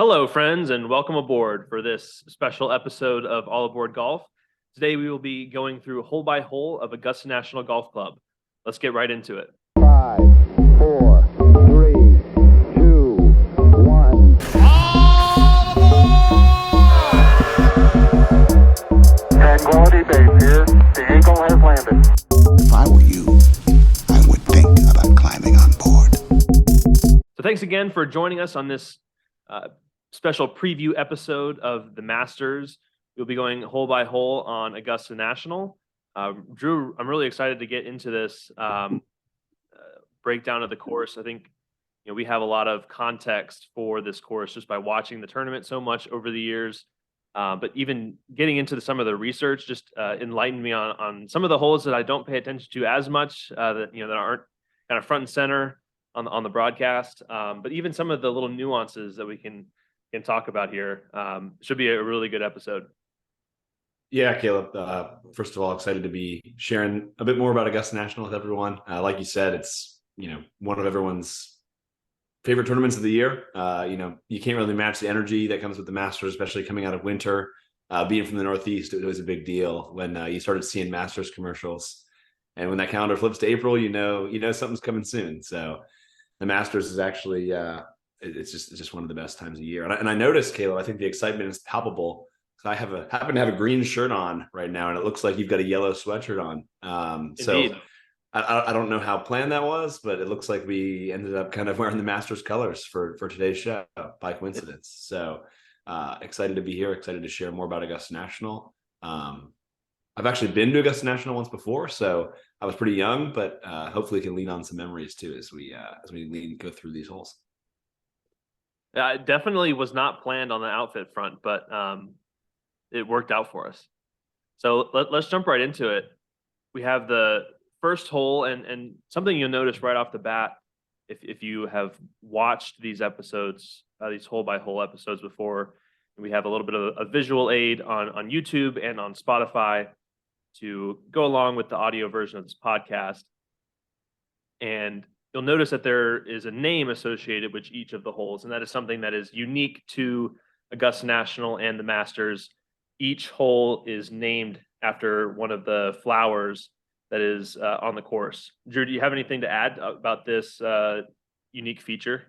Hello, friends, and welcome aboard for this special episode of All Aboard Golf. Today, we will be going through hole by hole of Augusta National Golf Club. Let's get right into it. 5, 4, 3, 2, 1. Tranquility Base here. The Eagle has landed. If I were you, I would think about climbing on board. So thanks again for joining us on this special preview episode of the Masters. We'll be going hole by hole on Augusta National. Drew, I'm really excited to get into this breakdown of the course. I think we have a lot of context for this course just by watching the tournament so much over the years. But even getting into some of the research just enlightened me on some of the holes that I don't pay attention to as much, that aren't kind of front and center on the broadcast. But even some of the little nuances that we can talk about here should be a really good episode. Yeah, Caleb. First of all, excited to be sharing a bit more about Augusta National with everyone. Like you said, it's one of everyone's favorite tournaments of the year. You can't really match the energy that comes with the Masters, especially coming out of winter. Being from the Northeast, it was a big deal when you started seeing Masters commercials, and when that calendar flips to April, you know something's coming soon. So the Masters is actually it's just one of the best times of year. And I noticed, Caleb, I think the excitement is palpable. So I happen to have a green shirt on right now, and it looks like you've got a yellow sweatshirt on. So I don't know how planned that was, but it looks like we ended up kind of wearing the Masters colors for today's show by coincidence. So excited to be here, excited to share more about Augusta National. I've actually been to Augusta National once before, so I was pretty young, but hopefully can lean on some memories too as we go through these holes. It definitely was not planned on the outfit front, but it worked out for us. So let's jump right into it. We have the first hole, and something you'll notice right off the bat, if you have watched these episodes, these hole by hole episodes before, we have a little bit of a visual aid on YouTube and on Spotify to go along with the audio version of this podcast. And you'll notice that there is a name associated with each of the holes, and that is something that is unique to Augusta National and the Masters. Each hole is named after one of the flowers that is on the course. Drew, do you have anything to add about this unique feature?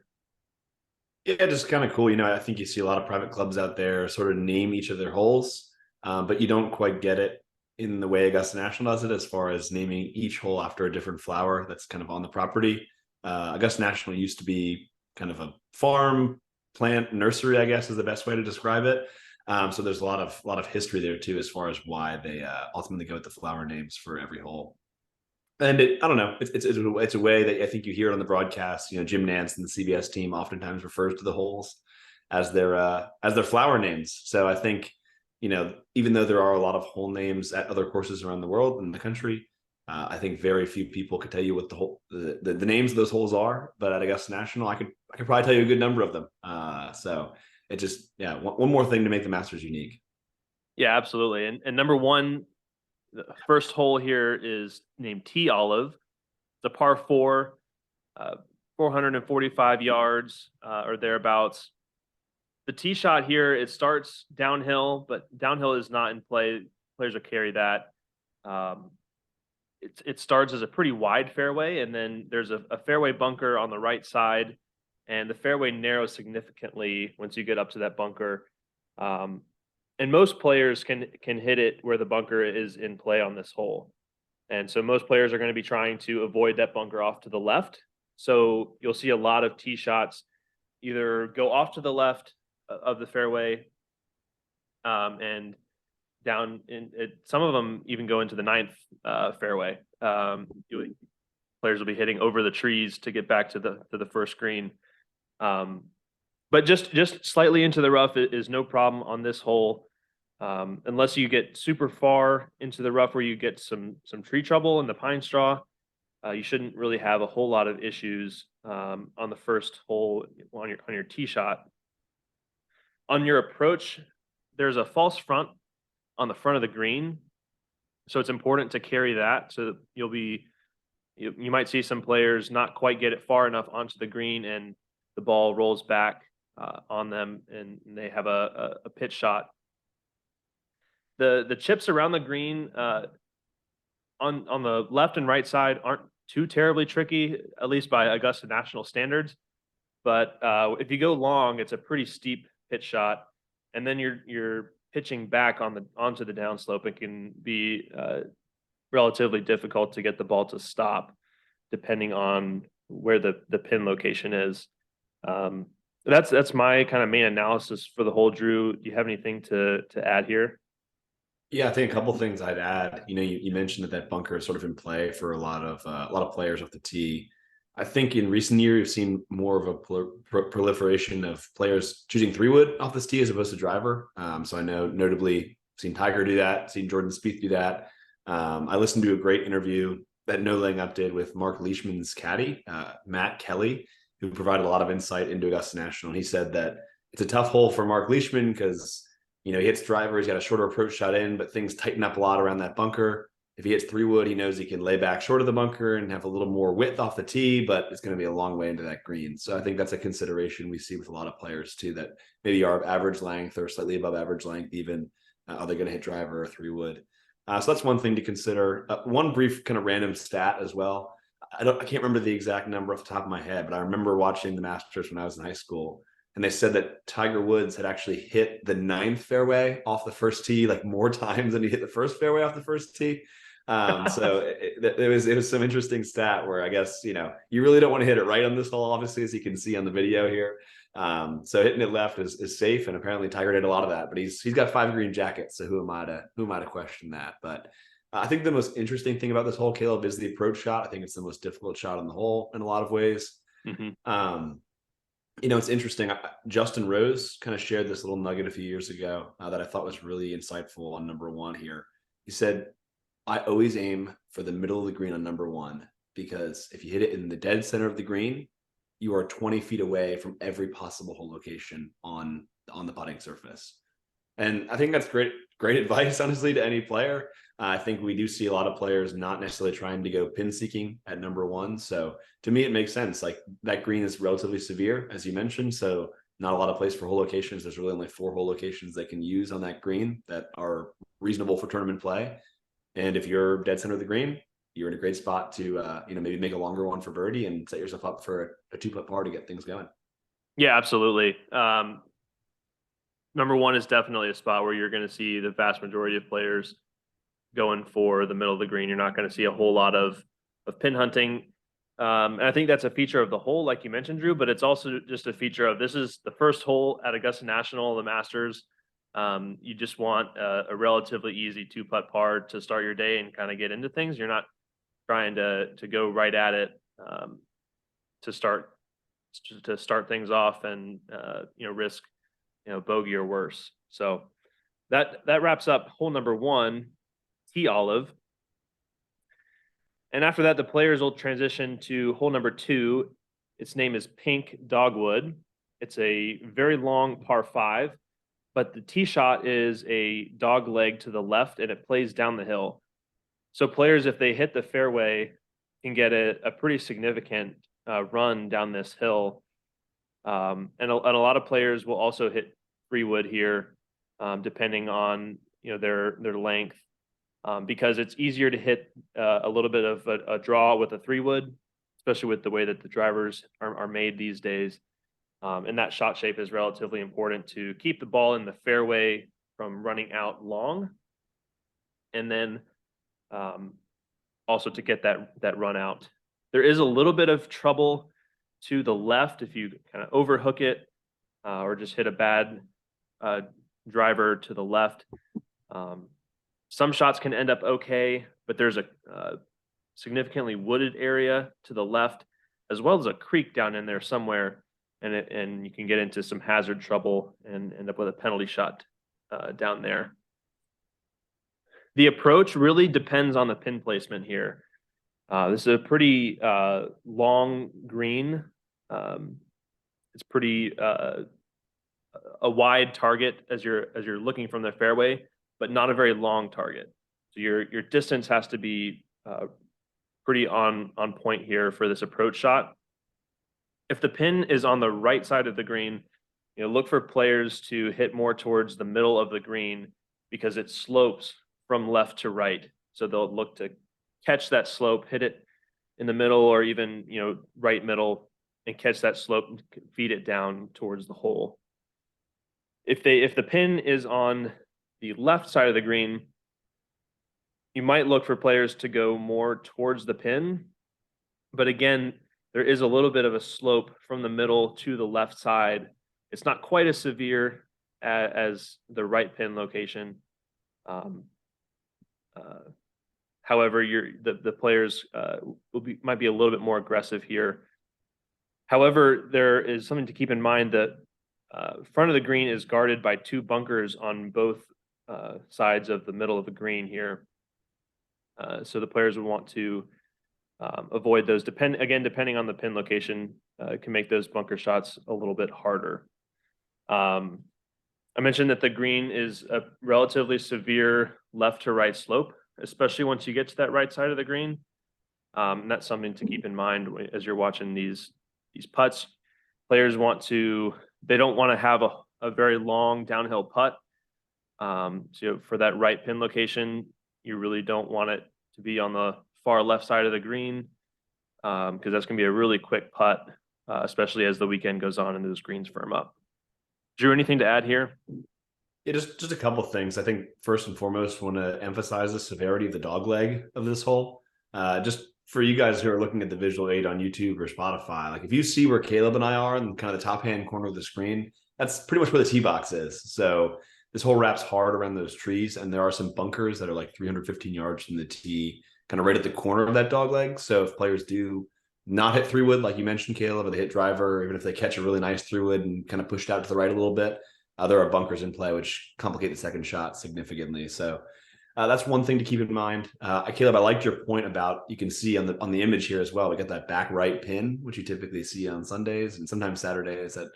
Yeah, just kind of cool. I think you see a lot of private clubs out there sort of name each of their holes, but you don't quite get it in the way Augusta National does it, as far as naming each hole after a different flower that's kind of on the property. Augusta National used to be kind of a farm plant nursery, I guess is the best way to describe it. So there's a lot of history there too, as far as why they ultimately go with the flower names for every hole. And I don't know, it's a way that I think you hear it on the broadcast. Jim Nantz and the CBS team oftentimes refers to the holes as their flower names. So I think even though there are a lot of hole names at other courses around the world and the country, I think very few people could tell you what the names of those holes are. But at Augusta National, I could probably tell you a good number of them. So it just, one more thing to make the Masters unique. Yeah, absolutely. And number one, the first hole here is named T Olive. It's a par 4, 445 yards or thereabouts. The tee shot here, it starts downhill, but downhill is not in play. Players will carry that. It starts as a pretty wide fairway, and then there's a fairway bunker on the right side, and the fairway narrows significantly once you get up to that bunker. And most players can hit it where the bunker is in play on this hole. And so most players are going to be trying to avoid that bunker off to the left. So you'll see a lot of tee shots either go off to the left of the fairway and down in it. Some of them even go into the ninth fairway. Players will be hitting over the trees to get back to the first green. But just slightly into the rough is no problem on this hole, unless you get super far into the rough where you get some tree trouble in the pine straw. You shouldn't really have a whole lot of issues on the first hole on your tee shot. On your approach, there's a false front on the front of the green, so it's important to carry that. So you might see some players not quite get it far enough onto the green, and the ball rolls back on them, and they have a pitch shot. The chips around the green on the left and right side aren't too terribly tricky, at least by Augusta National standards. But if you go long, it's a pretty steep pitch shot, and then you're pitching back onto the downslope. It can be relatively difficult to get the ball to stop, depending on where the pin location is. That's my kind of main analysis for the hole. Drew, do you have anything to add here? Yeah, I think a couple things I'd add. You mentioned that bunker is sort of in play for a lot of players off the tee. I think in recent years, you've seen more of a proliferation of players choosing 3-wood off this tee as opposed to driver. So I know notably seen Tiger do that, seen Jordan Spieth do that. I listened to a great interview that No Laying Up did with Mark Leishman's caddy, Matt Kelly, who provided a lot of insight into Augusta National. And he said that it's a tough hole for Mark Leishman because he hits driver, he's got a shorter approach shot in, but things tighten up a lot around that bunker. If he hits 3-wood, he knows he can lay back short of the bunker and have a little more width off the tee, but it's going to be a long way into that green. So I think that's a consideration we see with a lot of players too, that maybe are average length or slightly above average length even. Are they going to hit driver or 3-wood? So that's one thing to consider. One brief kind of random stat as well. I can't remember the exact number off the top of my head, but I remember watching the Masters when I was in high school. And they said that Tiger Woods had actually hit the 9th fairway off the first tee like more times than he hit the first fairway off the first tee. So it was some interesting stat where I guess you really don't want to hit it right on this hole, obviously, as you can see on the video here. So hitting it left is safe, and apparently Tiger did a lot of that. But he's got 5 green jackets, so who am I to question that? But I think the most interesting thing about this hole, Caleb, is the approach shot. I think it's the most difficult shot on the hole in a lot of ways. Mm-hmm. It's interesting. Justin Rose kind of shared this little nugget a few years ago that I thought was really insightful on number 1 here. He said, I always aim for the middle of the green on number 1, because if you hit it in the dead center of the green, you are 20 feet away from every possible hole location on the putting surface. And I think that's great advice, honestly, to any player. I think we do see a lot of players not necessarily trying to go pin seeking at number 1. So to me, it makes sense. Like that green is relatively severe, as you mentioned. So not a lot of place for hole locations. There's really only 4 hole locations they can use on that green that are reasonable for tournament play. And if you're dead center of the green, you're in a great spot to maybe make a longer one for birdie and set yourself up for a 2-putt par to get things going. Yeah, absolutely. Number 1 is definitely a spot where you're going to see the vast majority of players going for the middle of the green. You're not going to see a whole lot of pin hunting. And I think that's a feature of the hole, like you mentioned, Drew, but it's also just a feature of this is the first hole at Augusta National, the Masters. You just want a relatively easy 2-putt par to start your day and kind of get into things. You're not trying to go right at it to start things off and risk bogey or worse. So that wraps up hole number 1, tee olive. And after that, the players will transition to hole number 2. Its name is Pink Dogwood. It's a very long par 5, but the tee shot is a dog leg to the left and it plays down the hill. So players, if they hit the fairway, can get a pretty significant run down this hill. And a lot of players will also hit 3-wood here, depending on their length, because it's easier to hit a little bit of a draw with a 3-wood, especially with the way that the drivers are made these days. And that shot shape is relatively important to keep the ball in the fairway from running out long, and then also to get that run out. There is a little bit of trouble to the left if you kind of overhook it or just hit a bad driver to the left. Some shots can end up okay, but there's a significantly wooded area to the left, as well as a creek down in there somewhere, and you can get into some hazard trouble and end up with a penalty shot down there. The approach really depends on the pin placement here. This is a pretty long green. It's pretty a wide target as you're looking from the fairway, but not a very long target. So your distance has to be pretty on point here for this approach shot. If the pin is on the right side of the green, look for players to hit more towards the middle of the green because it slopes from left to right. So they'll look to catch that slope, hit it in the middle or even, right middle, and catch that slope and feed it down towards the hole. If the pin is on the left side of the green, you might look for players to go more towards the pin. But again, there is a little bit of a slope from the middle to the left side. It's not quite as severe as the right pin location. However, the players might be a little bit more aggressive here. However, there is something to keep in mind that front of the green is guarded by 2 bunkers on both sides of the middle of the green here. So the players would want to avoid those. Depending on the pin location, can make those bunker shots a little bit harder. I mentioned that the green is a relatively severe left to right slope, especially once you get to that right side of the green. And that's something to keep in mind as you're watching these putts. Players they don't want to have a very long downhill putt. So for that right pin location, you really don't want it to be on the far left side of the green, because that's going to be a really quick putt, especially as the weekend goes on and those greens firm up. Drew, anything to add here? Yeah, just a couple of things. I think first and foremost, want to emphasize the severity of the dog leg of this hole. Just for you guys who are looking at the visual aid on YouTube or Spotify, like if you see where Caleb and I are in kind of the top hand corner of the screen, that's pretty much where the tee box is. So this hole wraps hard around those trees, and there are some bunkers that are like 315 yards from the tee, kind of right at the corner of that dog leg. So if players do not hit 3-wood, like you mentioned, Caleb, or they hit driver, even if they catch a really nice 3-wood and kind of pushed out to the right a little bit, there are bunkers in play, which complicate the second shot significantly. So that's one thing to keep in mind. Caleb, I liked your point about, you can see on the image here as well, we got that back right pin, which you typically see on Sundays and sometimes Saturdays at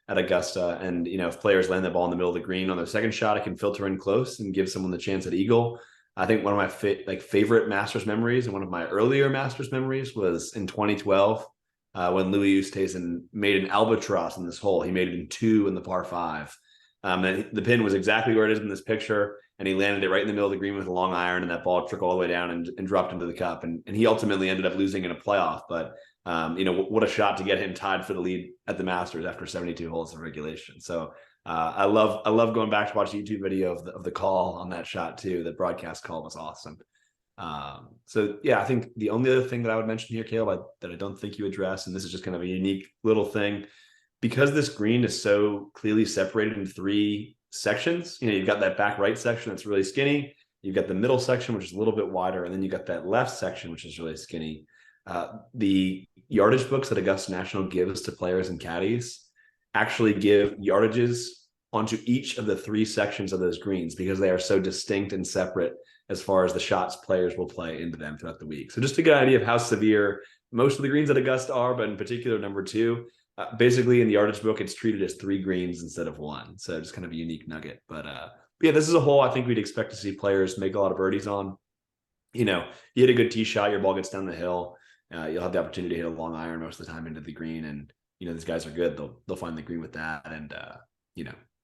Augusta. And, if players land the ball in the middle of the green on their second shot, it can filter in close and give someone the chance at eagle. I think one of my favorite Masters memories, and one of my earlier Masters memories, was in 2012 when Louis Oosthuizen made an albatross in this hole. He made it in 2 in the par 5. And the pin was exactly where it is in this picture, and he landed it right in the middle of the green with a long iron, and that ball trickled all the way down and dropped into the cup. And he ultimately ended up losing in a playoff. But what a shot to get him tied for the lead at the Masters after 72 holes of regulation. So I love going back to watch a YouTube video of the call on that shot too. The broadcast call was awesome. So yeah, I think the only other thing that I would mention here, Caleb, that I don't think you addressed, and this is just kind of a unique little thing, because this green is so clearly separated in 3 sections. You've got that back right section that's really skinny. You've got the middle section, which is a little bit wider, and then you got that left section, which is really skinny. The yardage books that Augusta National gives to players and caddies actually give yardages onto each of the 3 sections of those greens, because they are so distinct and separate as far as the shots players will play into them throughout the week. So just to get an idea of how severe most of the greens at Augusta are, but in particular number 2, basically in the yardage book, it's treated as 3 greens instead of 1. So just kind of a unique nugget. But yeah, this is a hole I think we'd expect to see players make a lot of birdies on. You hit a good tee shot, your ball gets down the hill. You'll have the opportunity to hit a long iron most of the time into the green, and these guys are good. They'll find the green with that, and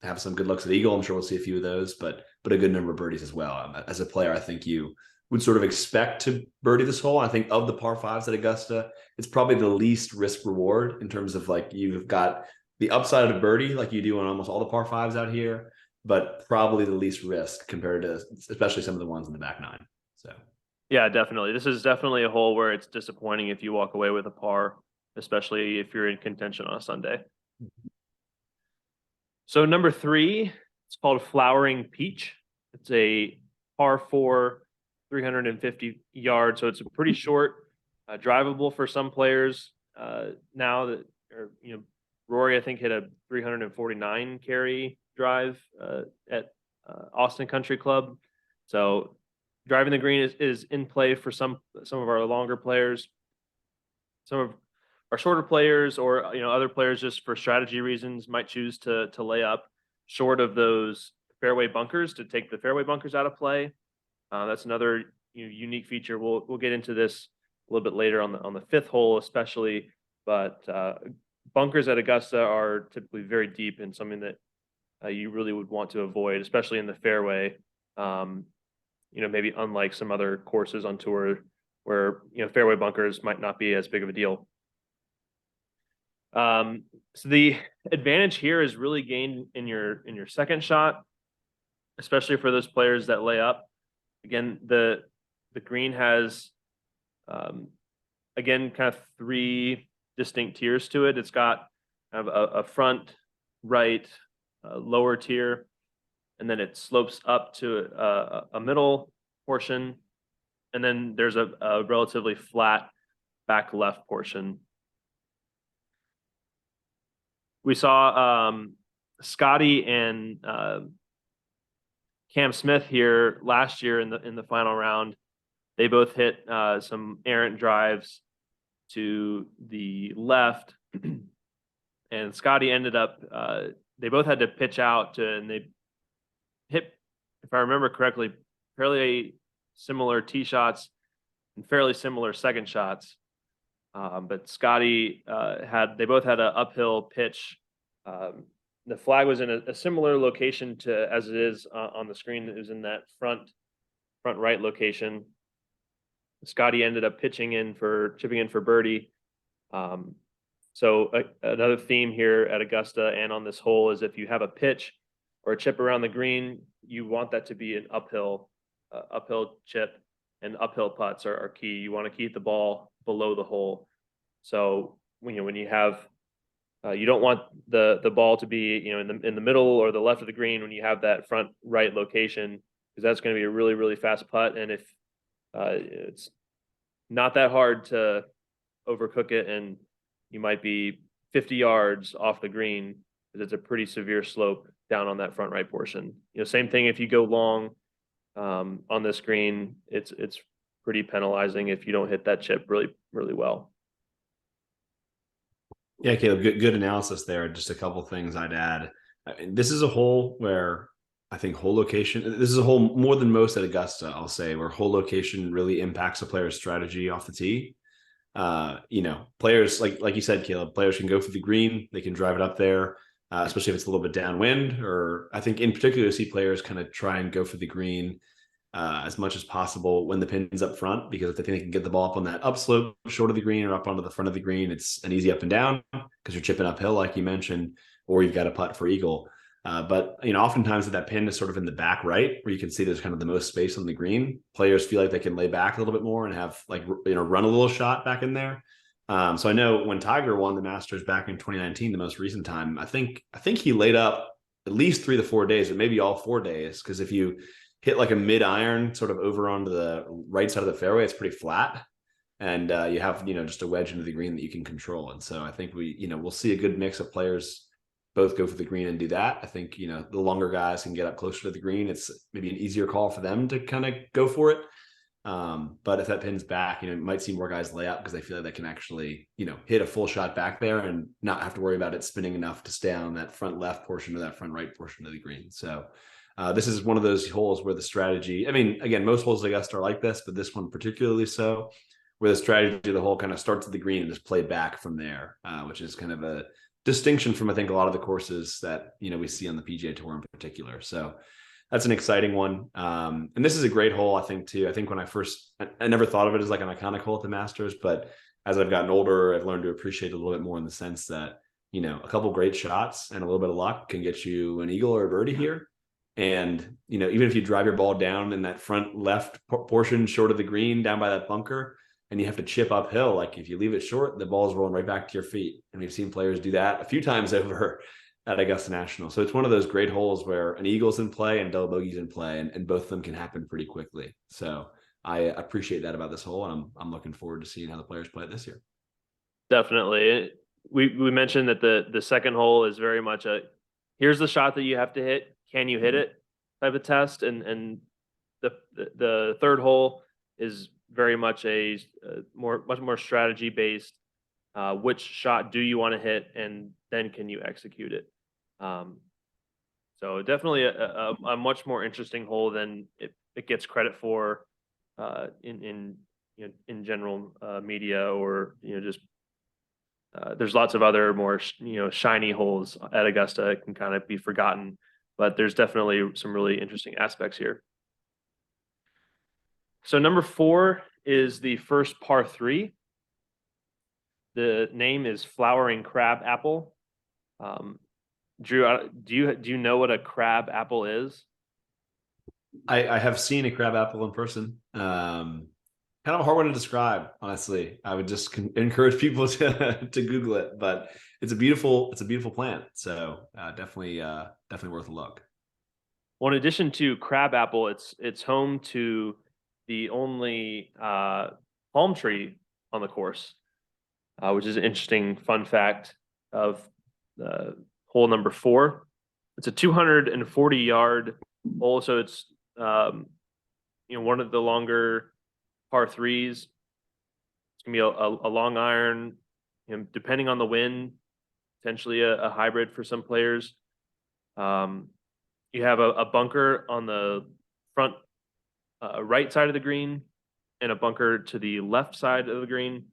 have some good looks at eagle. I'm sure we'll see a few of those, but a good number of birdies as well. As a player, I think you would sort of expect to birdie this hole. I think of the par 5s at Augusta, it's probably the least risk reward in terms of you've got the upside of birdie like you do on almost all the par 5s out here, but probably the least risk compared to especially some of the ones in the back 9. So. Yeah, definitely. This is definitely a hole where it's disappointing if you walk away with a par, especially if you're in contention on a Sunday. So number 3, it's called Flowering Peach. It's a par 4, 350 yards. So it's a pretty short, drivable for some players. Now that, Rory, I think, hit a 349 carry drive at Austin Country Club. So driving the green is in play for some of our longer players. Some of our shorter players, or other players, just for strategy reasons, might choose to lay up short of those fairway bunkers to take the fairway bunkers out of play. That's another unique feature. We'll get into this a little bit later on the 5th hole, especially. But bunkers at Augusta are typically very deep and something that you really would want to avoid, especially in the fairway. Maybe unlike some other courses on tour where, fairway bunkers might not be as big of a deal. So the advantage here is really gained in your second shot, especially for those players that lay up. Again, the green has again kind of three distinct tiers to it. It's got kind of a front, right, lower tier, and then it slopes up to a middle portion, and then there's a relatively flat back left portion. We saw Scotty and Cam Smith here last year in the final round. They both hit some errant drives to the left, and Scotty ended up. They both had to pitch out and they hit, if I remember correctly, fairly similar tee shots and fairly similar second shots. But Scotty they both had an uphill pitch. The flag was in a similar location to as it is on the screen. It was in that front right location. Scotty ended up chipping in for birdie. So another theme here at Augusta and on this hole is if you have a pitch or a chip around the green, you want that to be an uphill chip, and uphill putts are key. You want to keep the ball below the hole. So when you have you don't want the ball to be in the middle or the left of the green when you have that front right location, because that's going to be a really, really fast putt. And if it's not that hard to overcook it, and you might be 50 yards off the green because it's a pretty severe slope down on that front right portion. Same thing if you go long on this green, it's pretty penalizing if you don't hit that chip really, really well. Yeah, Caleb, good analysis there. Just a couple things I'd add. This is a hole where I think hole location, this is a hole more than most at Augusta, I'll say, where hole location really impacts a player's strategy off the tee. Players, like you said, Caleb, players can go for the green, they can drive it up there, especially if it's a little bit downwind, or I think in particular, you see players kind of try and go for the green as much as possible when the pin's up front, because if they think they can get the ball up on that upslope short of the green or up onto the front of the green, it's an easy up and down because you're chipping uphill, like you mentioned, or you've got a putt for eagle. But oftentimes that pin is sort of in the back right, where you can see there's kind of the most space on the green. Players feel like they can lay back a little bit more and have run a little shot back in there. So I know when Tiger won the Masters back in 2019, the most recent time, I think he laid up at least 3 to 4 days, or maybe all 4 days, because if you hit like a mid iron sort of over onto the right side of the fairway, it's pretty flat, and you have just a wedge into the green that you can control. And so I think we'll see a good mix of players both go for the green and do that. I think the longer guys can get up closer to the green. It's maybe an easier call for them to kind of go for it. But if that pin's back, you might see more guys lay up because they feel like they can actually hit a full shot back there and not have to worry about it spinning enough to stay on that front left portion or that front right portion of the green. So this is one of those holes where the strategy, I mean, again, most holes at Augusta are like this, but this one particularly so, where the strategy of the hole kind of starts at the green and is played back from there, which is kind of a distinction from, I think, a lot of the courses that, we see on the PGA Tour in particular. So that's an exciting one. And this is a great hole, I think, too. I think when I never thought of it as like an iconic hole at the Masters, but as I've gotten older, I've learned to appreciate it a little bit more in the sense that, a couple great shots and a little bit of luck can get you an eagle or a birdie here. And, even if you drive your ball down in that front left portion short of the green down by that bunker, and you have to chip uphill, like if you leave it short, the ball's rolling right back to your feet. And we've seen players do that a few times over at Augusta National. So it's one of those great holes where an eagle's in play and double bogey's in play, and both of them can happen pretty quickly. So I appreciate that about this hole, and I'm looking forward to seeing how the players play it this year. Definitely. We mentioned that the second hole is very much here's the shot that you have to hit. Can you hit it type of test? And the third hole is very much much more strategy based. Which shot do you want to hit, and then can you execute it? So definitely a much more interesting hole than it gets credit for in general media, or just There's lots of other more shiny holes at Augusta that can kind of be forgotten, but there's definitely some really interesting aspects here. So number 4 is the first par 3. The name is Flowering Crab Apple. Drew, do you know what a crab apple is? I have seen a crab apple in person. Kind of a hard one to describe, honestly. I would just encourage people to Google it, but it's a beautiful plant. So definitely worth a look. Well, in addition to crab apple, it's home to the only palm tree on the course, which is an interesting fun fact of hole number 4. It's a 240-yard hole, so it's one of the longer par 3s. It's gonna be a long iron, depending on the wind, potentially a hybrid for some players. You have a bunker on the front right side of the green and a bunker to the left side of the green.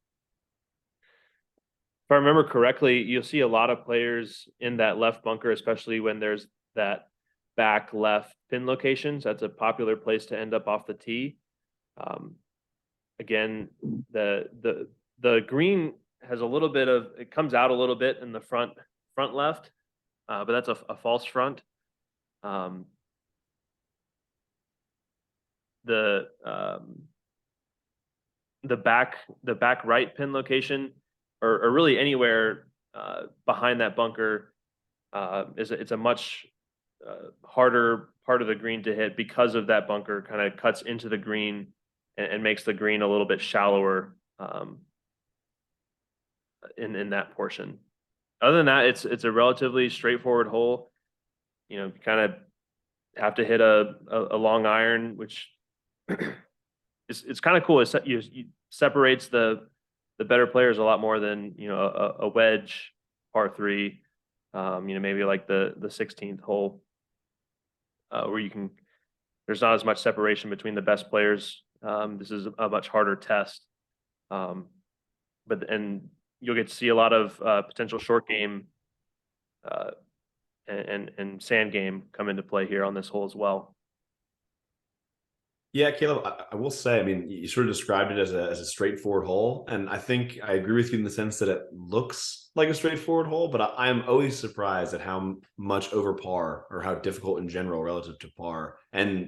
If I remember correctly, you'll see a lot of players in that left bunker, especially when there's that back left pin locations. That's a popular place to end up off the tee. Again, the green has a little bit of, it comes out a little bit in the front left, but that's a false front. The back right pin location, or really anywhere behind that bunker, it's a much harder part of the green to hit because of that bunker kind of cuts into the green and makes the green a little bit shallower in that portion. Other than that, it's a relatively straightforward hole. You kind of have to hit a long iron, which it's kind of cool. It separates the better players a lot more than a wedge par 3. Maybe like the 16th hole, where there's not as much separation between the best players. This is a much harder test, and you'll get to see a lot of potential short game and sand game come into play here on this hole as well. Yeah, Caleb, I will say, I mean, you sort of described it as a straightforward hole, and I think I agree with you in the sense that it looks like a straightforward hole, but I am always surprised at how much over par, or how difficult in general relative to par, and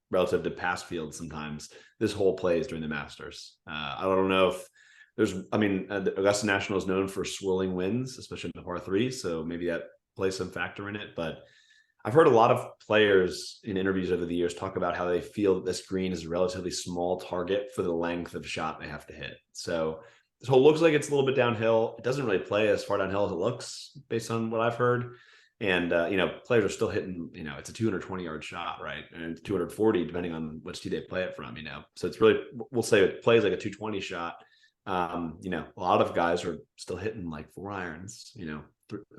relative to past fields sometimes this hole plays during the Masters. I don't know if the Augusta National is known for swirling winds, especially in the par 3, so maybe that plays some factor in it, but I've heard a lot of players in interviews over the years talk about how they feel that this green is a relatively small target for the length of shot they have to hit. So this hole looks like it's a little bit downhill. It doesn't really play as far downhill as it looks based on what I've heard. And, players are still hitting, it's a 220-yard shot, right? And 240, depending on which tee they play it from, So it's really, we'll say it plays like a 220 shot. A lot of guys are still hitting like 4 irons,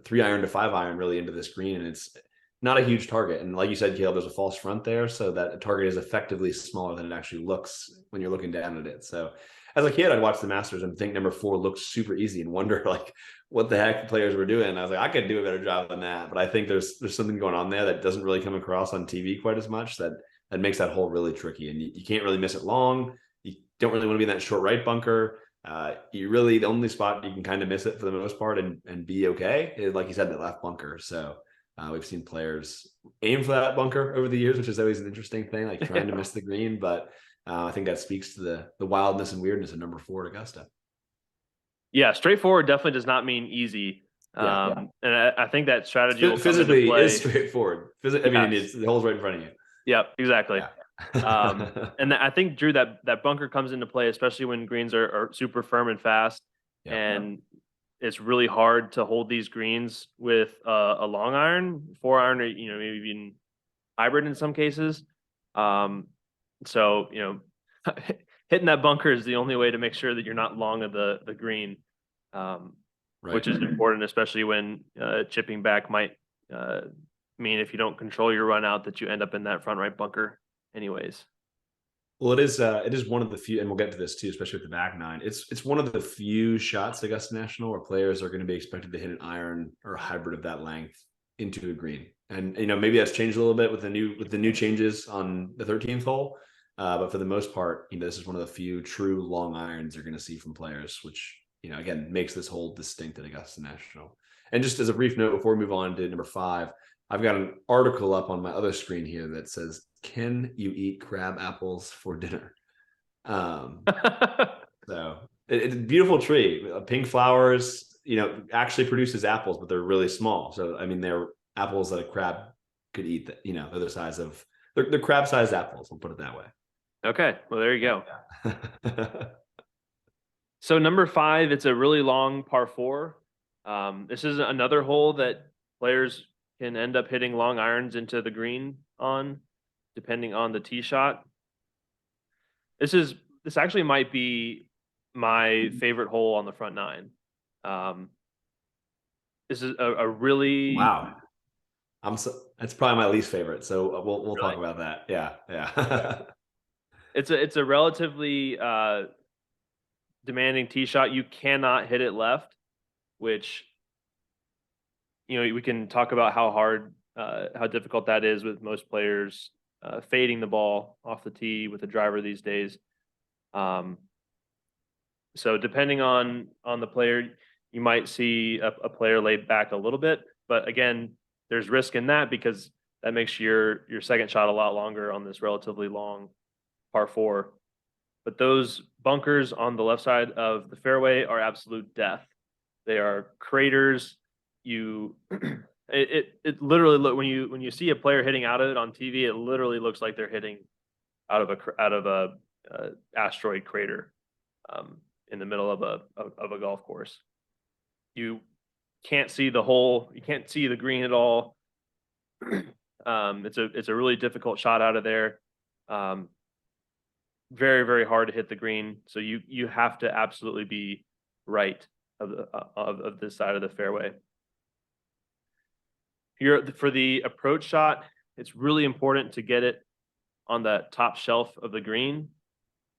3 iron to 5 iron really into this green. And it's not a huge target. And like you said, Caleb, there's a false front there. So that target is effectively smaller than it actually looks when you're looking down at it. So as a kid, I'd watch the Masters and think number 4 looked super easy and wonder like what the heck the players were doing. And I was like, I could do a better job than that. But I think there's something going on there that doesn't really come across on TV quite as much, that makes that hole really tricky. And you can't really miss it long. You don't really want to be in that short right bunker. The only spot you can kind of miss it for the most part and be okay is, like you said, that left bunker. So we've seen players aim for that bunker over the years, which is always an interesting thing, like trying to miss the green. But I think that speaks to the wildness and weirdness of number 4 at Augusta. Yeah, straightforward definitely does not mean easy. And I think that strategy will physically come into play. is straightforward. It's the hole's right in front of you. Yep, exactly. Yeah. And I think, Drew, that bunker comes into play, especially when greens are super firm and fast. Yeah. And it's really hard to hold these greens with a long iron, 4 iron, or maybe even hybrid in some cases. So hitting that bunker is the only way to make sure that you're not long of the green, which is important, especially when chipping back might mean, if you don't control your run out, that you end up in that front right bunker anyways. Well, it is one of the few, and we'll get to this too, especially with the back nine. It's one of the few shots at Augusta National where players are going to be expected to hit an iron or a hybrid of that length into a green. And maybe that's changed a little bit with the new changes on the 13th hole. But for the most part, this is one of the few true long irons you're going to see from players, which again makes this hole distinct at Augusta National. And just as a brief note before we move on to number 5, I've got an article up on my other screen here that says, "Can you eat crab apples for dinner?" So it's a beautiful tree, pink flowers, actually produces apples, but they're really small. So, I mean, they're apples that a crab could eat that, they're the size of, they're crab sized apples. We'll put it that way. Okay. Well, there you go. So number 5, it's a really long par 4. This is another hole that players can end up hitting long irons into the green on, depending on the tee shot. This actually might be my favorite hole on the front 9. This is a really wow. That's probably my least favorite. So we'll really? talk about that. Yeah. It's a relatively demanding tee shot. You cannot hit it left, which we can talk about how difficult that is with most players fading the ball off the tee with a driver these days. So depending on the player, you might see a player laid back a little bit, but again, there's risk in that because that makes your second shot a lot longer on this relatively long par 4. But those bunkers on the left side of the fairway are absolute death. They are craters. It literally when you see a player hitting out of it on TV, it literally looks like they're hitting out of a asteroid crater in the middle of a golf course. You can't see the hole. You can't see the green at all. It's a really difficult shot out of there. Very, very hard to hit the green. So you have to absolutely be right of this side of the fairway. For the approach shot, it's really important to get it on that top shelf of the green.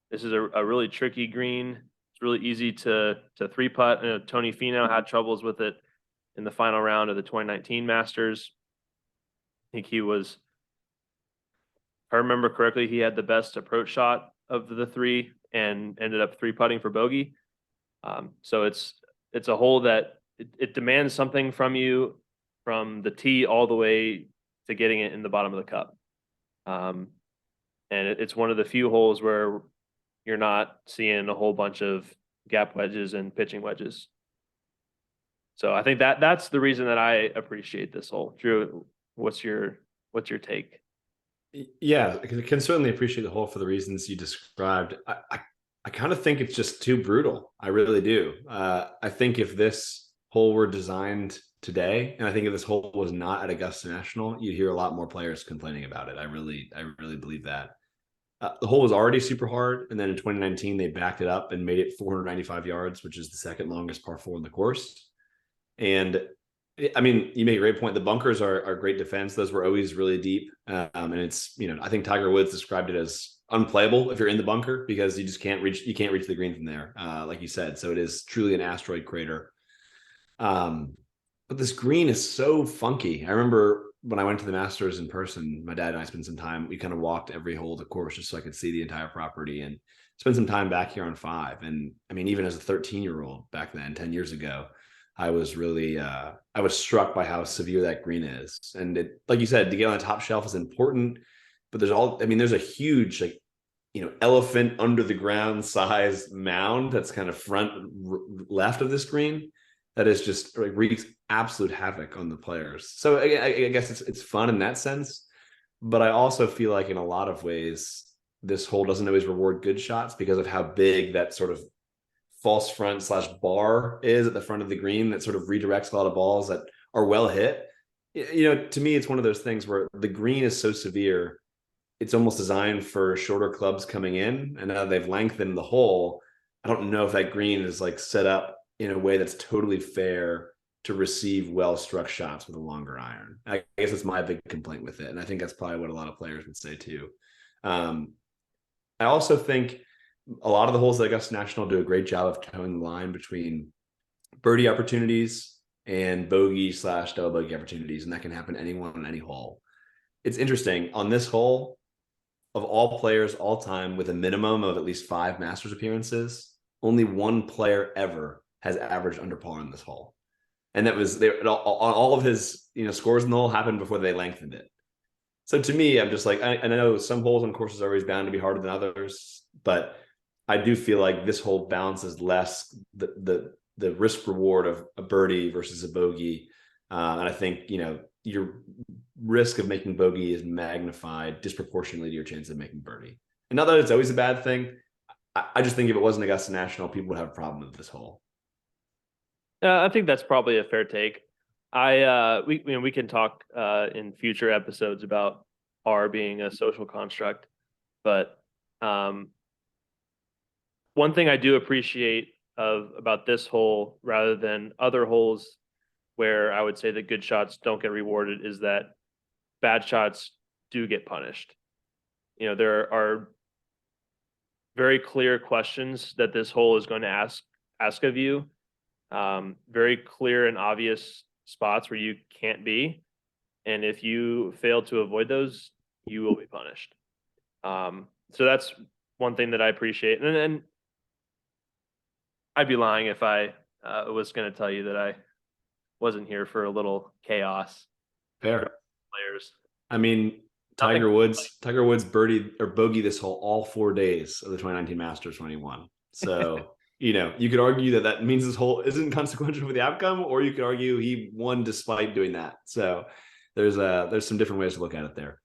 This is a really tricky green. It's really easy to 3-putt. Tony Finau had troubles with it in the final round of the 2019 Masters. I think if I remember correctly, he had the best approach shot of the 3 and ended up 3-putting for bogey. So it's a hole that it demands something from you from the tee all the way to getting it in the bottom of the cup. And it's one of the few holes where you're not seeing a whole bunch of gap wedges and pitching wedges. So I think that's the reason that I appreciate this hole. Drew, what's your take? Yeah, I can certainly appreciate the hole for the reasons you described. I kind of think it's just too brutal. I really do. I think if this hole were designed today, and I think if this hole was not at Augusta National, you'd hear a lot more players complaining about it. I really believe that. The hole was already super hard, and then in 2019 they backed it up and made it 495 yards, which is the second longest par 4 in the course. And I mean, you make a great point. The bunkers are great defense. Those were always really deep, and it's I think Tiger Woods described it as unplayable if you're in the bunker because you just can't reach the green from there, like you said. So it is truly an asteroid crater. But this green is so funky. I remember when I went to the Masters in person, my dad and I spent some time. We kind of walked every hole of the course just so I could see the entire property and spend some time back here on 5. And I mean, even as a 13-year-old back then, 10 years ago, I was really I was struck by how severe that green is. And it, like you said, to get on the top shelf is important, but there's a huge elephant under the ground size mound that's kind of front left of this green that is just wreaks absolute havoc on the players. So I guess it's fun in that sense, but I also feel like in a lot of ways this hole doesn't always reward good shots because of how big that sort of false front / bar is at the front of the green that sort of redirects a lot of balls that are well hit. To me, it's one of those things where the green is so severe, it's almost designed for shorter clubs coming in, and now they've lengthened the hole. I don't know if that green is set up in a way that's totally fair to receive well-struck shots with a longer iron. I guess that's my big complaint with it, and I think that's probably what a lot of players would say too. I also think a lot of the holes at Augusta National do a great job of towing the line between birdie opportunities and bogey slash double bogey opportunities, and that can happen anyone on any hole. It's interesting on this hole, of all players all time with a minimum of at least 5 Masters appearances, only one player ever has averaged under par on this hole, and that was all of his scores in the hole happened before they lengthened it. So to me, I'm just like, I know some holes on courses are always bound to be harder than others, but I do feel like this hole balances less the risk reward of a birdie versus a bogey, and I think your risk of making bogey is magnified disproportionately to your chance of making birdie. And not that it's always a bad thing. I just think if it wasn't Augusta National, people would have a problem with this hole. I think that's probably a fair take. We can talk in future episodes about R being a social construct, but one thing I do appreciate about this hole rather than other holes where I would say that good shots don't get rewarded is that bad shots do get punished. There are very clear questions that this hole is going to ask of you. Very clear and obvious spots where you can't be. And if you fail to avoid those, you will be punished. So that's one thing that I appreciate. And then I'd be lying if I was going to tell you that I wasn't here for a little chaos. Fair. Players. I mean, Tiger Woods birdie or bogey this hole all 4 days of the 2019 Masters 21. So, you could argue that means this hole isn't consequential for the outcome, or you could argue he won despite doing that. So there's some different ways to look at it there.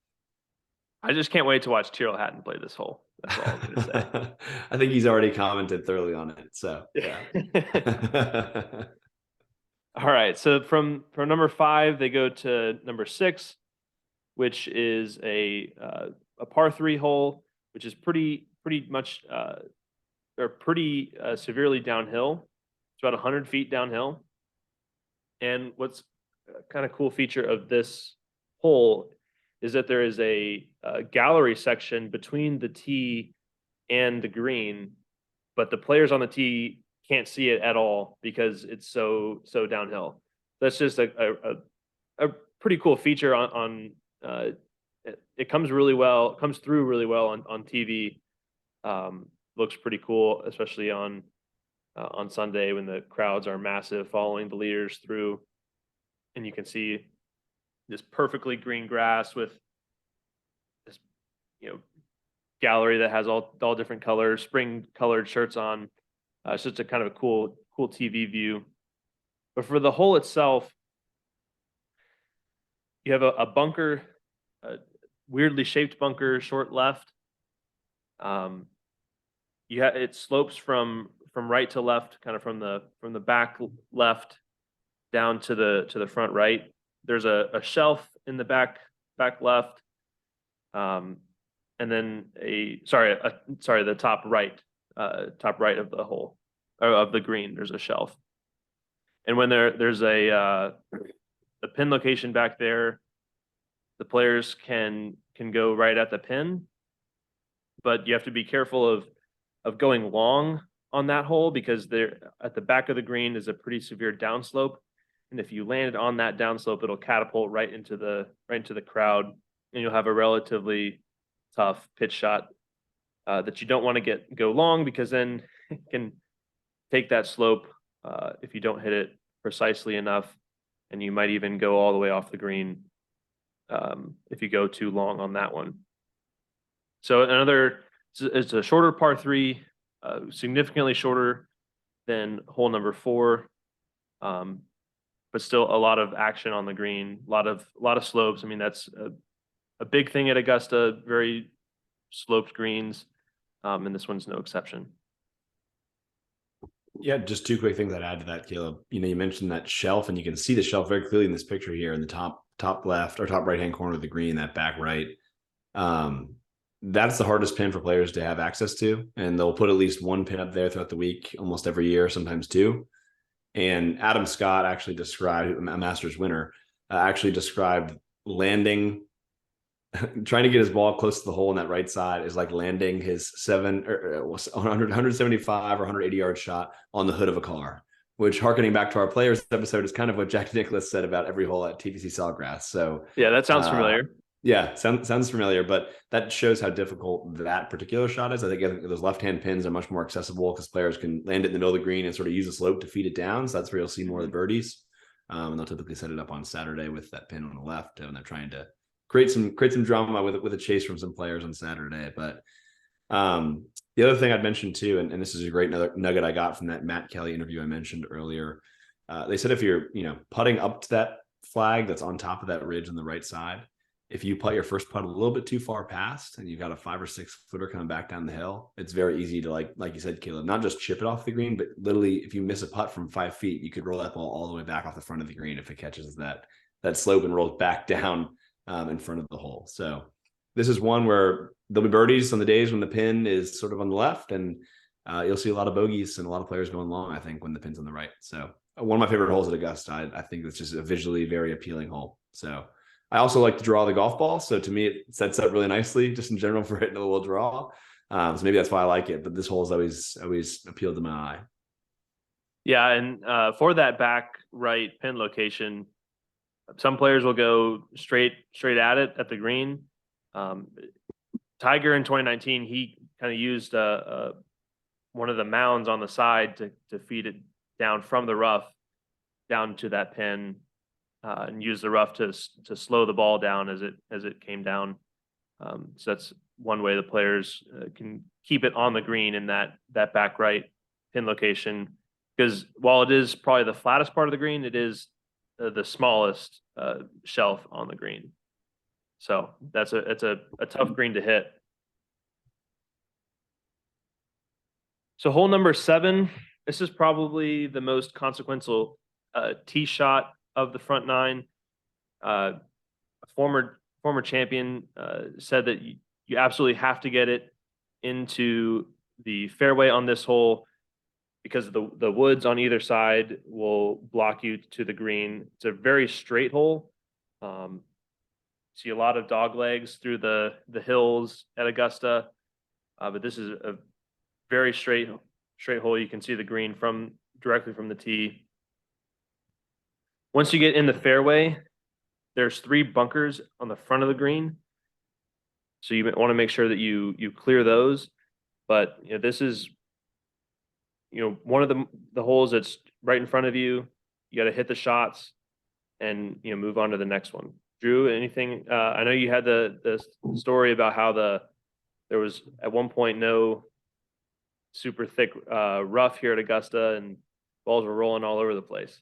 I just can't wait to watch Tyrrell Hatton play this hole. That's all I'm going to say. I think he's already commented thoroughly on it. So, yeah. All right. So from number 5, they go to number 6, which is a par 3 hole, which is pretty much or pretty severely downhill. It's about 100 feet downhill. And what's a kind of cool feature of this hole is that there is a gallery section between the tee and the green, but the players on the tee can't see it at all because it's so downhill. That's just a pretty cool feature on it comes through really well on TV. Looks pretty cool, especially on Sunday when the crowds are massive following the leaders through, and you can see this perfectly green grass with this gallery that has all different colors, spring colored shirts on. It's just a kind of a cool TV view. But for the hole itself, you have a bunker, a weirdly shaped bunker, short left. It slopes from right to left, kind of from the back left down to the front right. There's a shelf in the back left, and then the top right of the hole, or of the green. There's a shelf, and when there's a pin location back there, the players can go right at the pin, but you have to be careful of going long on that hole because there at the back of the green is a pretty severe downslope. And if you landed on that downslope, it'll catapult right into the crowd, and you'll have a relatively tough pitch shot that you don't want to go long, because then it can take that slope if you don't hit it precisely enough, and you might even go all the way off the green if you go too long on that one. So it's a shorter par 3, significantly shorter than hole number 4. But still a lot of action on the green, a lot of slopes. I mean, that's a big thing at Augusta, very sloped greens, and this one's no exception. Yeah, just 2 quick things I'd add to that, Caleb. You mentioned that shelf, and you can see the shelf very clearly in this picture here in the top left or top right-hand corner of the green, that back right. That's the hardest pin for players to have access to, and they'll put at least 1 pin up there throughout the week, almost every year, sometimes 2. And Adam Scott actually described, a Masters winner, actually described landing trying to get his ball close to the hole on that right side is like landing his 175 or 180 yard shot on the hood of a car, which, harkening back to our players episode, is kind of what Jack Nicklaus said about every hole at TPC Sawgrass. So Yeah, that sounds familiar. yeah, sounds familiar, but that shows how difficult that particular shot is. I think those left-hand pins are much more accessible because players can land it in the middle of the green and sort of use the slope to feed it down. So that's where you'll see more of the birdies. And they'll typically set it up on Saturday with that pin on the left, and they're trying to create some drama with a chase from some players on Saturday. But the other thing I'd mention too, and this is a great nugget I got from that Matt Kelly interview I mentioned earlier. They said if you're putting up to that flag that's on top of that ridge on the right side, if you putt your first putt a little bit too far past and you've got a 5 or 6 footer coming back down the hill, it's very easy to like you said, Caleb, not just chip it off the green, but literally if you miss a putt from 5 feet, you could roll that ball all the way back off the front of the green if it catches that slope and rolls back down in front of the hole. So this is one where there'll be birdies on the days when the pin is sort of on the left, and you'll see a lot of bogeys and a lot of players going long, I think, when the pin's on the right. So one of my favorite holes at Augusta. I think it's just a visually very appealing hole. So I also like to draw the golf ball. So to me, it sets up really nicely just in general for hitting a little draw. So maybe that's why I like it. But this hole has always appealed to my eye. Yeah, and for that back right pin location, some players will go straight at it at the green. Tiger in 2019, he kind of used one of the mounds on the side to feed it down from the rough down to that pin. And use the rough to slow the ball down as it came down. So that's one way the players can keep it on the green in that back right pin location. Because while it is probably the flattest part of the green, it is the smallest shelf on the green. So it's a tough green to hit. So hole number 7, this is probably the most consequential tee shot of the front 9. A former champion said that you absolutely have to get it into the fairway on this hole because the woods on either side will block you to the green. It's a very straight hole. See a lot of dog legs through the hills at Augusta, but this is a very straight hole. You can see the green directly from the tee. Once you get in the fairway, there's 3 bunkers on the front of the green. So you want to make sure that you clear those. But this is one of the holes that's right in front of you. You got to hit the shots and move on to the next one. Drew, anything? I know you had the story about how there was at one point no super thick rough here at Augusta and balls were rolling all over the place.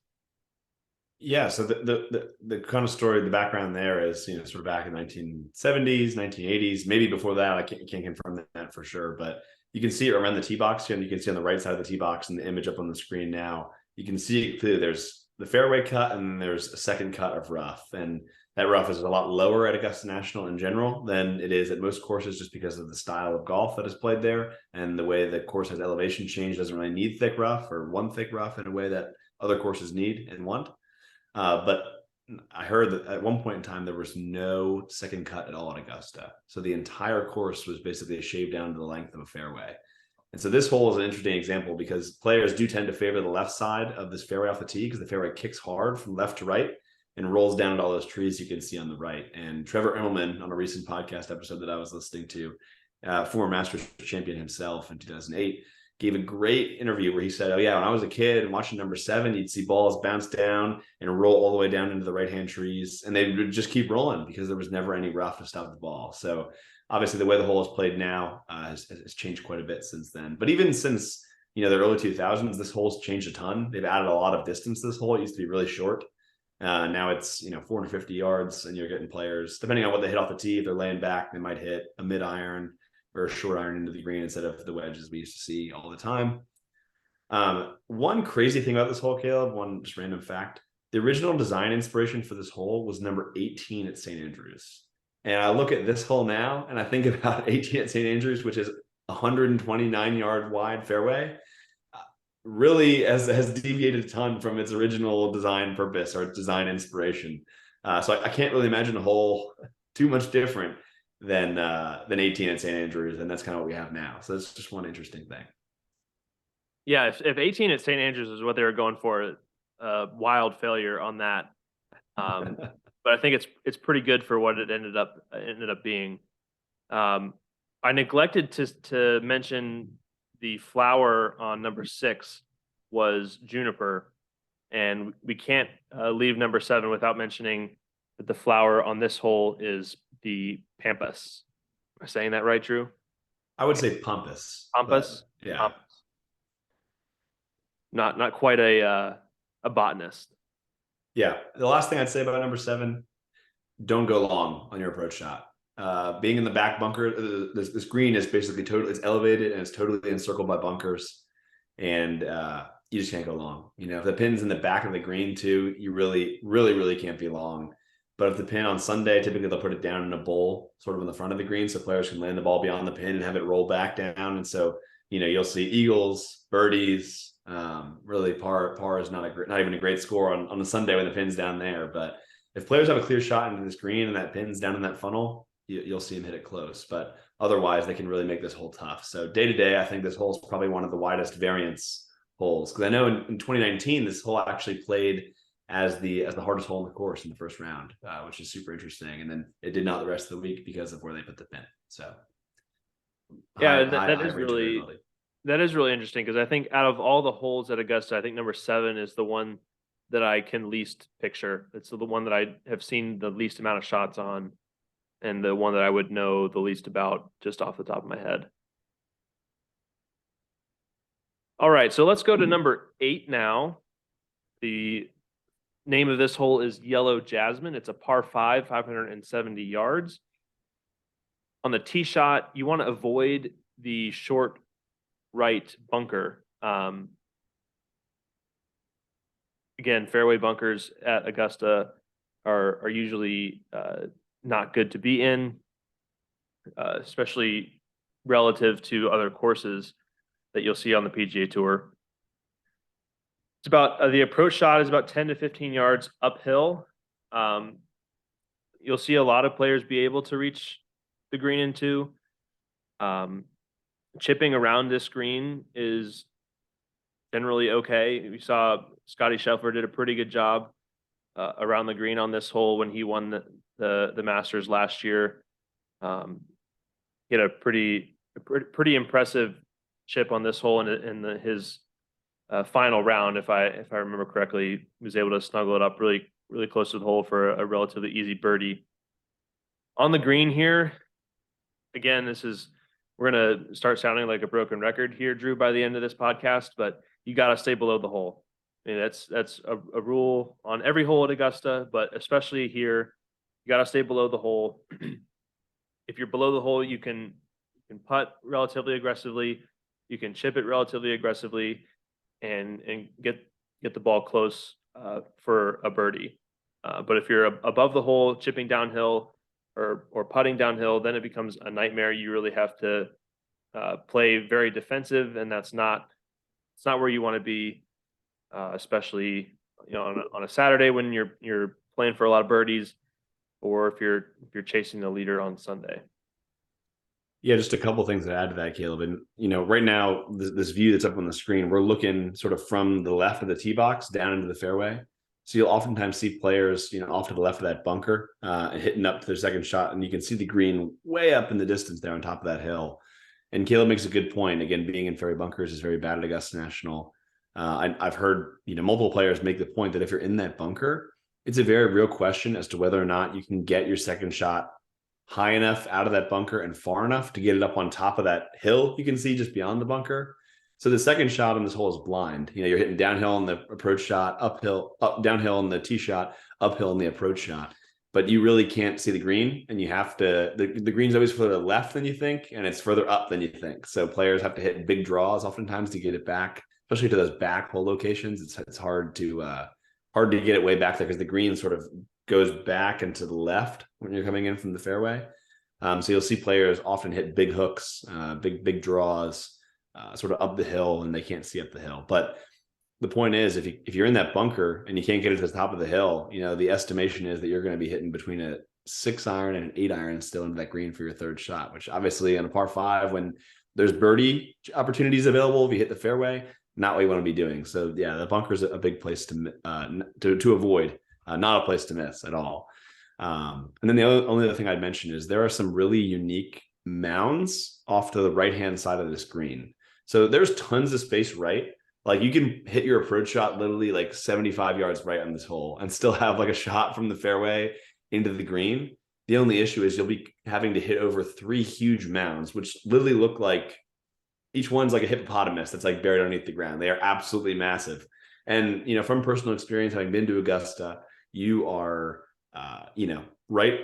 Yeah, so the kind of story, the background there is, sort of back in 1970s, 1980s, maybe before that. I can't confirm that for sure, but you can see it around the tee box, and you can see on the right side of the tee box and the image up on the screen now. You can see it clearly. There's the fairway cut, and there's a second cut of rough, and that rough is a lot lower at Augusta National in general than it is at most courses, just because of the style of golf that is played there and the way the course has elevation change. Doesn't really need thick rough or one thick rough in a way that other courses need and want. But I heard that at one point in time, there was no second cut at all at Augusta. So the entire course was basically shaved down to the length of a fairway. And so this hole is an interesting example because players do tend to favor the left side of this fairway off the tee because the fairway kicks hard from left to right and rolls down at all those trees you can see on the right. And Trevor Immelman, on a recent podcast episode that I was listening to, former Masters champion himself in 2008, gave a great interview where he said, oh yeah, when I was a kid and watching number 7, you'd see balls bounce down and roll all the way down into the right-hand trees. And they would just keep rolling because there was never any rough to stop the ball. So obviously the way the hole is played now has changed quite a bit since then. But even since, the early 2000s, this hole's changed a ton. They've added a lot of distance to this hole. It used to be really short. Now it's, 450 yards, and you're getting players, depending on what they hit off the tee, if they're laying back, they might hit a mid iron or a short iron into the green instead of the wedges we used to see all the time. One crazy thing about this hole, Caleb, one just random fact, the original design inspiration for this hole was number 18 at St. Andrews. And I look at this hole now and I think about 18 at St. Andrews, which is 129 yard wide fairway, really has deviated a ton from its original design purpose or its design inspiration. So I can't really imagine a hole too much different than 18 at St. Andrews, and that's kind of what we have now. So that's just one interesting thing. Yeah, if 18 at St. Andrews is what they were going for, wild failure on that. But I think it's pretty good for what it ended up being. I neglected to mention the flower on number 6 was juniper, and we can't leave number 7 without mentioning that the flower on this hole is the pampas. Am I saying that right, Drew? I would say pampas. Pampas. Yeah. Pampas. Not quite a botanist. Yeah. The last thing I'd say about number 7, don't go long on your approach shot. Being in the back bunker, this green is basically it's elevated and it's totally encircled by bunkers, and you just can't go long. If the pin's in the back of the green too, you really can't be long. But if the pin on Sunday, typically they'll put it down in a bowl sort of in the front of the green so players can land the ball beyond the pin and have it roll back down. And so, you'll see eagles, birdies. Really par is not even a great score on a Sunday when the pin's down there. But if players have a clear shot into this green and that pin's down in that funnel, you'll see them hit it close. But otherwise, they can really make this hole tough. So day to day, I think this hole is probably one of the widest variance holes, because I know in 2019 this hole actually played as the hardest hole in the course in the first round, which is super interesting. And then it did not the rest of the week because of where they put the pin. So yeah, that is really interesting, because I think out of all the holes at Augusta, I think number 7 is the one that I can least picture. It's the one that I have seen the least amount of shots on, and the one that I would know the least about just off the top of my head. All right, so let's go to number 8 now. The name of this hole is Yellow Jasmine. It's a par 5, 570 yards. On the tee shot, you want to avoid the short right bunker. Again, fairway bunkers at Augusta are usually not good to be in, especially relative to other courses that you'll see on the PGA Tour. It's about the approach shot is about 10 to 15 yards uphill. You'll see a lot of players be able to reach the green into. Chipping around this green is generally okay. We saw Scotty Scheffler did a pretty good job around the green on this hole when he won the Masters last year. He had a pretty impressive chip on this hole in his final round, if I remember correctly. He was able to snuggle it up really close to the hole for a relatively easy birdie. On the green here, again, we're going to start sounding like a broken record here, Drew, by the end of this podcast, but you got to stay below the hole. I mean, that's a rule on every hole at Augusta, but especially here, you got to stay below the hole. If you're below the hole, you can putt relatively aggressively, you can chip it relatively aggressively, and get the ball close for a birdie. But if you're above the hole, chipping downhill or putting downhill, then it becomes a nightmare. You really have to play very defensive, and it's not where you want to be, especially on a Saturday when you're playing for a lot of birdies, or if you're chasing the leader on Sunday. Yeah, just a couple of things to add to that, Caleb. And right now, this view that's up on the screen, we're looking sort of from the left of the tee box down into the fairway. So you'll oftentimes see players, off to the left of that bunker, hitting up to their second shot, and you can see the green way up in the distance there on top of that hill. And Caleb makes a good point. Again, being in fairway bunkers is very bad at Augusta National. I've heard multiple players make the point that if you're in that bunker, it's a very real question as to whether or not you can get your second shot high enough out of that bunker and far enough to get it up on top of that hill you can see just beyond the bunker. So the second shot on this hole is blind. You're hitting downhill on the approach shot, downhill on the tee shot, uphill on the approach shot. But you really can't see the green, and you have to. The green's always further left than you think, and it's further up than you think. So players have to hit big draws oftentimes to get it back, especially to those back hole locations. It's hard to get it way back there because the green sort of goes back and to the left when you're coming in from the fairway. So you'll see players often hit big hooks, big draws, sort of up the hill, and they can't see up the hill. But the point is, if you're in that bunker and you can't get it to the top of the hill, the estimation is that you're going to be hitting between a 6 iron and an 8 iron still into that green for your third shot, which obviously on a par 5, when there's birdie opportunities available, if you hit the fairway, not what you want to be doing. So yeah, the bunker's a big place to avoid, not a place to miss at all. And then the only other thing I'd mention is there are some really unique mounds off to the right-hand side of this green. So there's tons of space right. Like you can hit your approach shot literally like 75 yards right on this hole and still have like a shot from the fairway into the green. The only issue is you'll be having to hit over 3 huge mounds, which literally look like each one's like a hippopotamus that's like buried underneath the ground. They are absolutely massive. And, you know, from personal experience, having been to Augusta, you are, right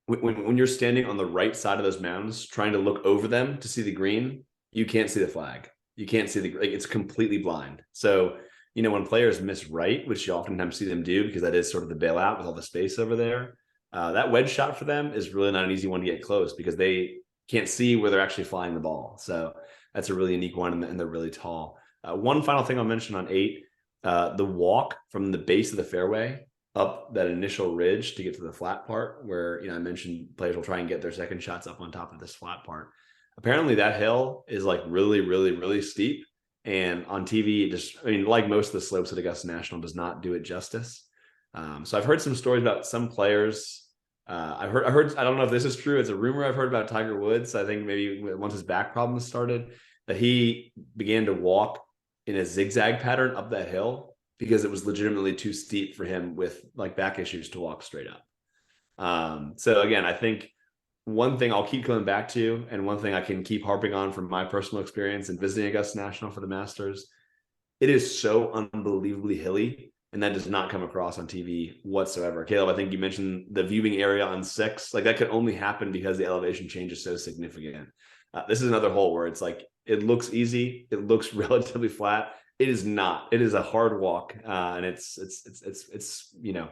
when you're standing on the right side of those mounds, trying to look over them to see the green, you can't see the flag. You can't see like it's completely blind. So, you know, when players miss right, which you oftentimes see them do because that is sort of the bailout with all the space over there, that wedge shot for them is really not an easy one to get close because they can't see where they're actually flying the ball. So that's a really unique one, and they're really tall. One final thing I'll mention on 8, the walk from the base of the fairway up that initial ridge to get to the flat part where, you know, I mentioned players will try and get their second shots up on top of this flat part. Apparently that hill is like really, really, really steep. And on TV, like most of the slopes at Augusta National, does not do it justice. So I've heard some stories about some players. I heard, I don't know if this is true. It's a rumor I've heard about Tiger Woods. I think maybe once his back problems started, that he began to walk in a zigzag pattern up that hill because it was legitimately too steep for him with like back issues to walk straight up. So again, I think one thing I'll keep coming back to, and one thing I can keep harping on from my personal experience in visiting Augusta National for the Masters, it is so unbelievably hilly, and that does not come across on TV whatsoever. Caleb, I think you mentioned the viewing area on 6. Like that could only happen because the elevation change is so significant. This is another hole where it's like it looks easy, it looks relatively flat. It is not. It is a hard walk, and it's you know,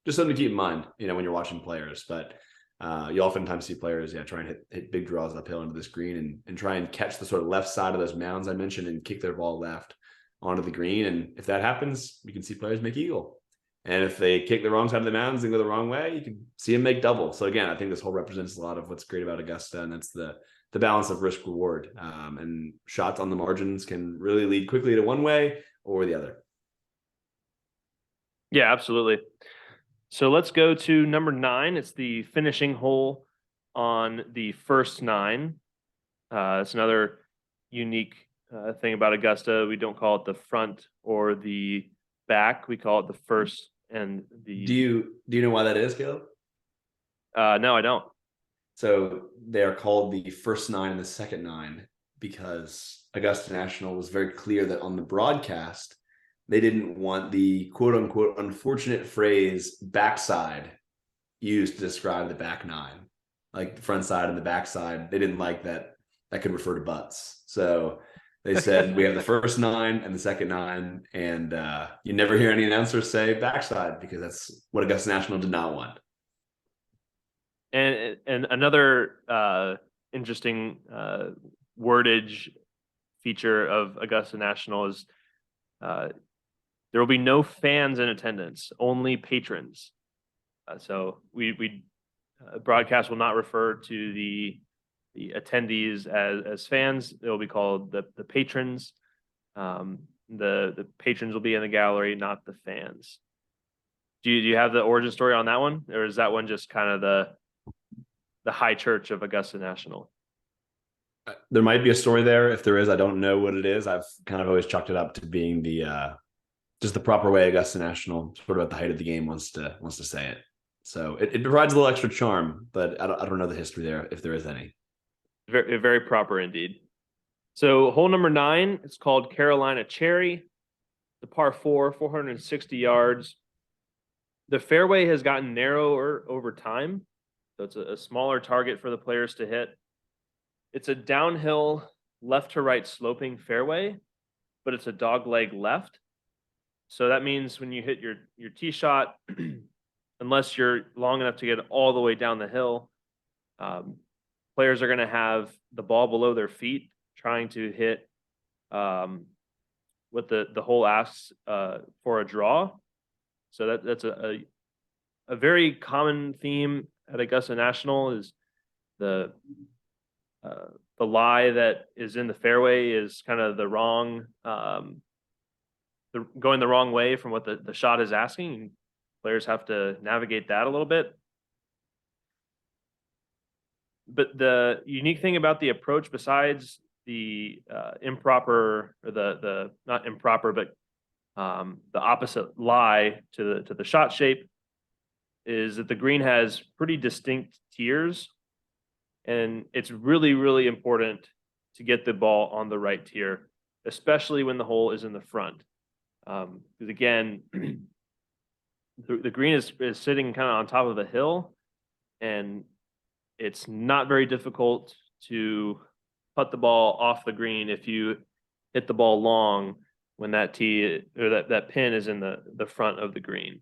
just something to keep in mind, you know, when you're watching players. But you oftentimes see players, try and hit big draws uphill into this green and try and catch the sort of left side of those mounds I mentioned and kick their ball left onto the green. And if that happens, you can see players make eagle. And if they kick the wrong side of the mounds and go the wrong way, you can see them make double. So again, I think this hole represents a lot of what's great about Augusta, and that's the balance of risk reward. And shots on the margins can really lead quickly to one way or the other. Yeah, absolutely. So let's go to number 9. It's the finishing hole on the first 9. It's another unique thing about Augusta. We don't call it the front or the back. We call it the first and the. Do you know why that is, Caleb? No, I don't. So they are called the first 9 and the second 9 because Augusta National was very clear that on the broadcast, they didn't want the quote unquote unfortunate phrase backside used to describe the back 9, like the front side and the back side. They didn't like that. That could refer to butts. So they said we have the first 9 and the second 9, and you never hear any announcers say backside because that's what Augusta National did not want. And another interesting wordage feature of Augusta National is there will be no fans in attendance, only patrons. So we broadcast will not refer to the attendees as fans. They will be called the patrons. The patrons will be in the gallery, not the fans. Do you have the origin story on that one, or is that one just kind of the high church of Augusta National? There might be a story there. If there is, I don't know what it is. I've kind of always chalked it up to being the just the proper way Augusta National, sort of at the height of the game, wants to say it. So it provides a little extra charm, but I don't know the history there, if there is any. Very, very proper indeed. So hole number 9, it's called Carolina Cherry. The par 4, 460 yards. The fairway has gotten narrower over time, so it's a smaller target for the players to hit. It's a downhill left to right sloping fairway, but it's a dog leg left. So that means when you hit your tee shot, unless you're long enough to get all the way down the hill, players are going to have the ball below their feet trying to hit what the hole asks for a draw. So that's a a very common theme at Augusta National is the the lie that is in the fairway is kind of the wrong, going the wrong way from what the shot is asking. Players have to navigate that a little bit. But the unique thing about the approach, besides the improper, or the not improper, but the opposite lie to the shot shape, is that the green has pretty distinct tiers, and it's really, really important to get the ball on the right tier, especially when the hole is in the front. Because again, the green is sitting kind of on top of a hill, and it's not very difficult to putt the ball off the green if you hit the ball long when that tee or that pin is in the front of the green.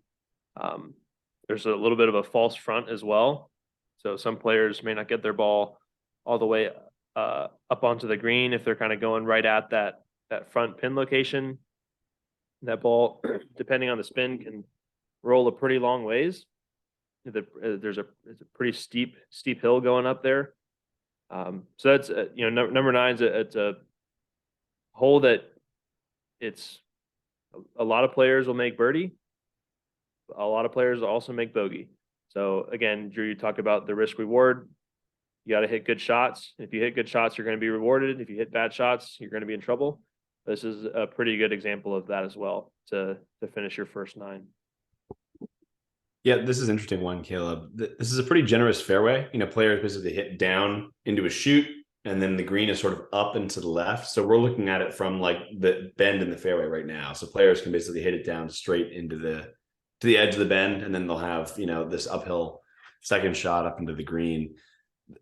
There's a little bit of a false front as well. So some players may not get their ball all the way up onto the green if they're kind of going right at that front pin location. That ball, depending on the spin, can roll a pretty long ways. It's a pretty steep hill going up there. So that's number 9 it's a hole that it's a lot of players will make birdie. A lot of players will also make bogey. So again, Drew, you talk about the risk reward. You got to hit good shots. If you hit good shots, you're going to be rewarded. If you hit bad shots, you're going to be in trouble. This is a pretty good example of that as well to finish your first 9. Yeah, this is an interesting one, Caleb. This is a pretty generous fairway. Players basically hit down into a chute, and then the green is sort of up and to the left. So we're looking at it from like the bend in the fairway right now. So players can basically hit it down straight into the edge of the bend, and then they'll have this uphill second shot up into the green.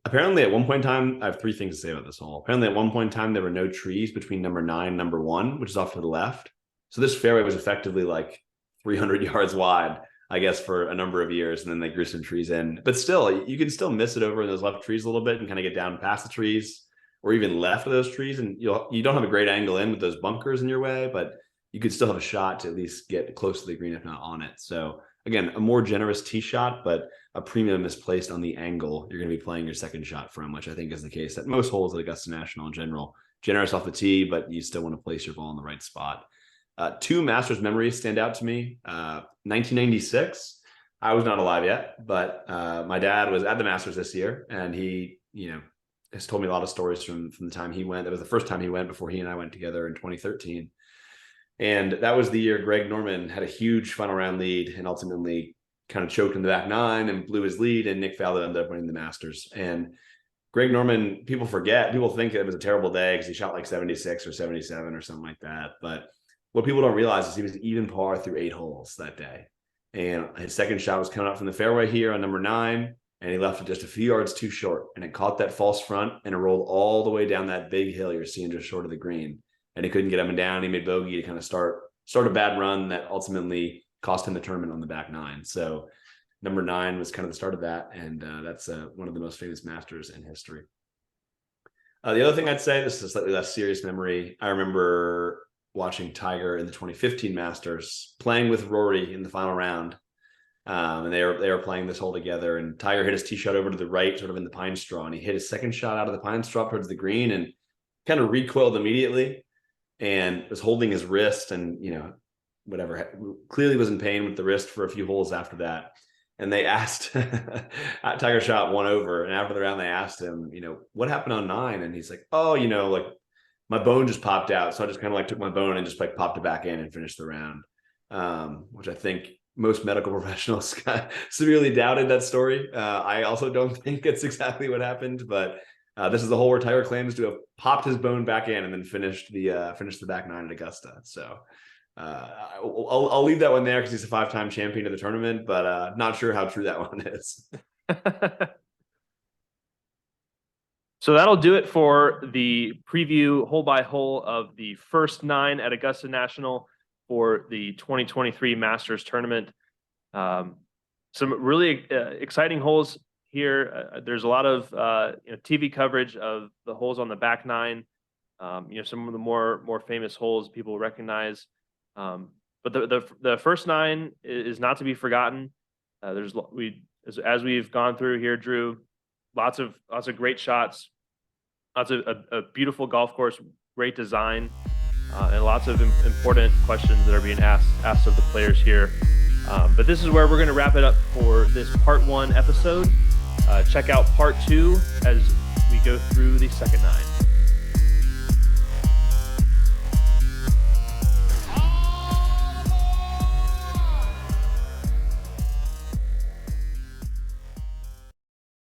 Apparently, at one point in time, I have 3 things to say about this hole. Apparently, at one point in time, there were no trees between number 9 and number 1, which is off to the left. So this fairway was effectively like 300 yards wide, I guess, for a number of years, and then they grew some trees in. But still, you can still miss it over in those left trees a little bit and kind of get down past the trees, or even left of those trees, and you don't have a great angle in with those bunkers in your way, but you could still have a shot to at least get close to the green, if not on it. So again, a more generous tee shot, but a premium is placed on the angle you're going to be playing your second shot from, which I think is the case at most holes at Augusta National in general. Generous off the tee, but you still want to place your ball in the right spot. 2 Masters memories stand out to me. 1996, I was not alive yet, but my dad was at the Masters this year, and he, has told me a lot of stories from the time he went. That was the first time he went before he and I went together in 2013. And that was the year Greg Norman had a huge final round lead and ultimately kind of choked in the back 9 and blew his lead, and Nick Faldo ended up winning the Masters. And Greg Norman, people think it was a terrible day because he shot like 76 or 77 or something like that. But what people don't realize is he was even par through 8 holes that day. And his second shot was coming up from the fairway here on number 9, and he left it just a few yards too short. And it caught that false front, and it rolled all the way down that big hill you're seeing just short of the green. And he couldn't get up and down. He made bogey to kind of start a bad run that ultimately cost him the tournament on the back 9. So number 9 was kind of the start of that, and that's one of the most famous Masters in history. The other thing I'd say, this is a slightly less serious memory. I remember watching Tiger in the 2015 Masters, playing with Rory in the final round. And they were playing this hole together, and Tiger hit his tee shot over to the right, sort of in the pine straw, and he hit his second shot out of the pine straw towards the green and kind of recoiled immediately and was holding his wrist, and whatever, clearly was in pain with the wrist for a few holes after that. And they asked, Tiger shot 1 over, and after the round they asked him, what happened on 9? And he's like, oh, like my bone just popped out, so I just kind of like took my bone and just like popped it back in and finished the round. Which I think most medical professionals severely doubted that story. I also don't think it's exactly what happened, but this is the hole where Tiger claims to have popped his bone back in and then finished the back 9 at Augusta. So I'll leave that one there because he's a 5-time champion of the tournament, but not sure how true that one is. So that'll do it for the preview hole by hole of the first 9 at Augusta National for the 2023 Masters tournament. Some really exciting holes here. There's a lot of TV coverage of the holes on the back 9. Some of the more famous holes people recognize. But the first 9 is not to be forgotten. As we've gone through here, Drew, lots of great shots, lots of a beautiful golf course, great design, and lots of important questions that are being asked of the players here. But this is where we're going to wrap it up for this part 1 episode. Check out part 2 as we go through the second 9.